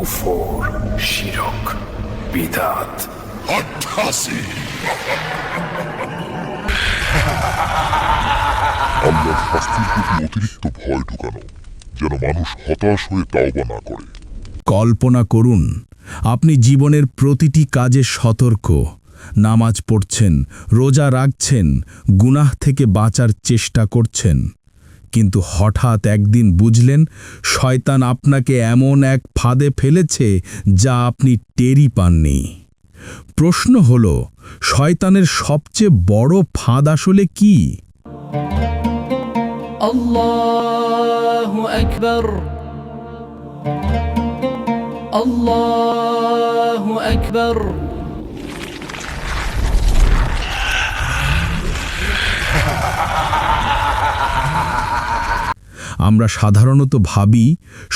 কুফর, শিরক, বিদআত। 88 আল্লাহর শাস্তির প্রতি অতিরিক্ত ভয় ঢুকানো, যেন মানুষ হতাশ হয়ে তাওবা না করে। কল্পনা করুন, আপনি জীবনের প্রতিটি কাজে সতর্ক, নামাজ পড়ছেন, রোজা রাখছেন, গুনাহ থেকে বাঁচার চেষ্টা করছেন, কিন্তু হঠাৎ একদিন বুঝলেন শয়তান আপনাকে এমন এক ফাঁদে ফেলেছে যা আপনি টেরই পাননি। প্রশ্ন হল, শয়তানের সবচেয়ে বড় ফাঁদ আসলে কি? আল্লাহু আকবার, আল্লাহু আকবার। আমরা সাধারণত ভাবি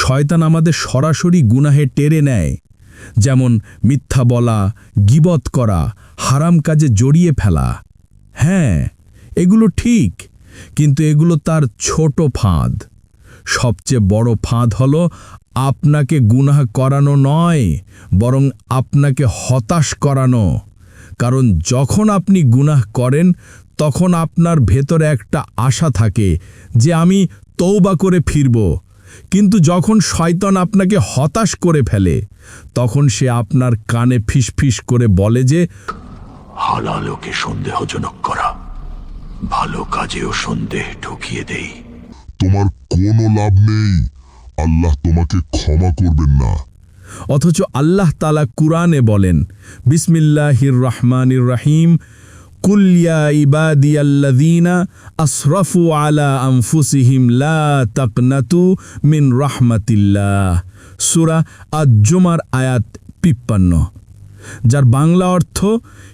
শয়তান আমাদের সরাসরি গুনাহে টেনে নেয়, যেমন মিথ্যা বলা, গীবত করা, হারাম কাজে জড়িয়ে ফেলা। হ্যাঁ, এগুলো ঠিক, কিন্তু এগুলো তার ছোট ফাঁদ। সবচেয়ে বড় ফাঁদ হল আপনাকে গুনাহ করানো নয়, বরং আপনাকে হতাশ করানো। কারণ যখন আপনি গুনাহ করেন তখন আপনার ভেতরে একটা আশা থাকে যে আমি তওবা করে ফিরব, কিন্তু যখন শয়তান আপনাকে হতাশ করে ফেলে তখন সে আপনার কানে ফিসফিস করে বলে যে হালালকে সন্দেহজনক করা, ভালো কাজেও সন্দেহ ঢুকিয়ে দেই। তোমার কোনো লাভ নেই, আল্লাহ তোমাকে ক্ষমা করবেন না। অথচ আল্লাহ তাআলা কুরআনে বলেন, বিসমিল্লাহির রহমানির রহিম, কুল ইয়া ইবাদিয়াল্লাযীনা আসরাফু আলা আনফুসিহিম লা তাকনাতু মিন রাহমাতিল্লাহ। সূরা আজ-জুমার আয়াত ৫৫, যার বাংলা অর্থ,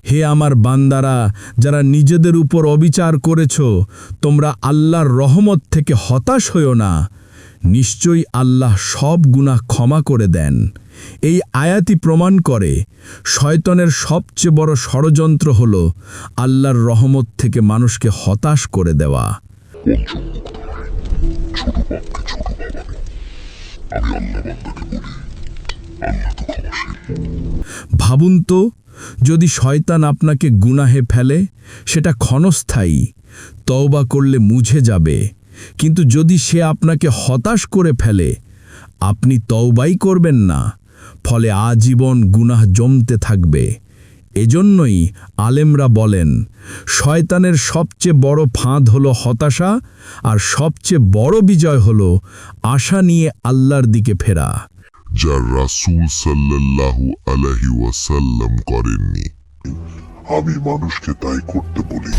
হে আমার বান্দারা, যারা নিজেদের উপর অবিচার করেছ, তোমরা আল্লাহর রহমত থেকে হতাশ হইও না, নিশ্চয়ই আল্লাহ সব গুনাহ ক্ষমা করে দেন। এই আয়াতই প্রমাণ করে শয়তানের সবচেয়ে বড় ষড়যন্ত্র হল আল্লাহর রহমত থেকে মানুষকে হতাশ করে দেওয়া। ছোট পাপকে ছোট ভাবানো। আমি আল্লাহ বান্দাকে বলি, আল্লাহ তো ক্ষমাশীল। ভাবুন তো, যদি শয়তান আপনাকে গুনাহে ফেলে, সেটা ক্ষণস্থায়ী, তওবা করলে মুছে যাবে, কিন্তু যদি সে আপনাকে হতাশ করে ফেলে, আপনি তওবাই করবেন না, ফলে আজীবন গুনাহ জমতে থাকবে। এজন্যই আলেমরা বলেন, শয়তানের সবচেয়ে বড় ফাঁদ হলো হতাশা, আর সবচেয়ে বড় বিজয় হলো আশা নিয়ে আল্লাহর দিকে ফেরা। যা রাসূল সাল্লাল্লাহু আলাইহি ওয়াসাল্লাম করেননি, আমি মানুষকে তাই করতে বলি।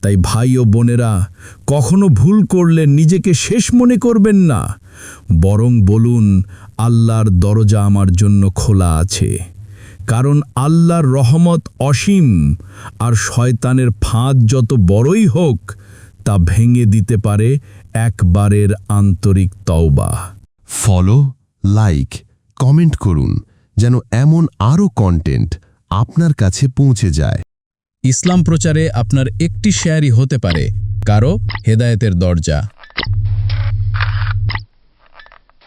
তাই ভাই ও বোনেরা, কখনো ভুল করলে নিজেকে শেষ মনে করবেন না, বরং বলুন, আল্লাহর দরজা আমার জন্য খোলা আছে। কারণ আল্লাহর রহমত অসীম, আর শয়তানের ফাঁদ যত বড়ই হোক, তা ভেঙে দিতে পারে একবারের আন্তরিক তওবা। ফলো, লাইক, কমেন্ট করুন, যেন এমন আরও কন্টেন্ট আপনার কাছে পৌঁছে যায়। ইসলাম প্রচারে আপনার একটি শেয়ারই হতে পারে কারো হেদায়েতের দরজা।